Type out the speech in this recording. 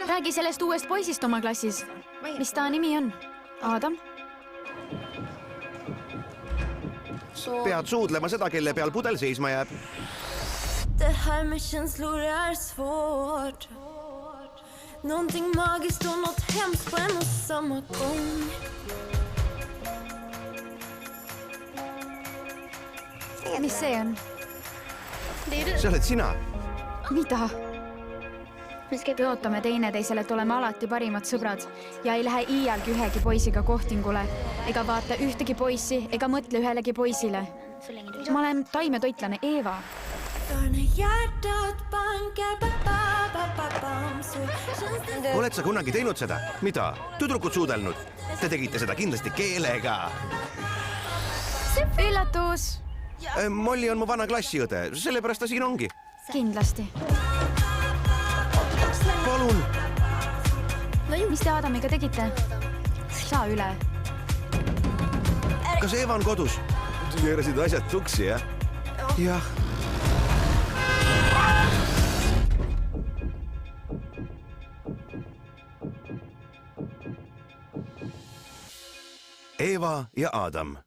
Räägi sellest uuest poisist oma klassis. Mis ta nimi on? Adam? Pead suudlema seda, kelle peal pudel seisma jääb. Det här med känslor är svårt. Någonting magiskt och något hemskt på en och samma gång. Mis see on? See oled sina. Mida? Tõotame teineteisele, et oleme alati parimad sõbrad ja ei lähe iialgi ühegi poisiga kohtingule ega vaata ühtegi poissi ega mõtle ühelegi poisile. Ma olen taimetoitlane Eeva. Oled sa kunagi teinud seda? Mida? Tüdrukud suudelnud? Te tegite seda kindlasti keelega. Üllatus! Molli on mu vana klassiõde, sellepärast ta siin ongi. Kindlasti. Palun! Mis te Adamiga tegite? Saa üle. Kas Eva on kodus? Keerasid asjad tuksi, jah? Jah. Eva ja Adam.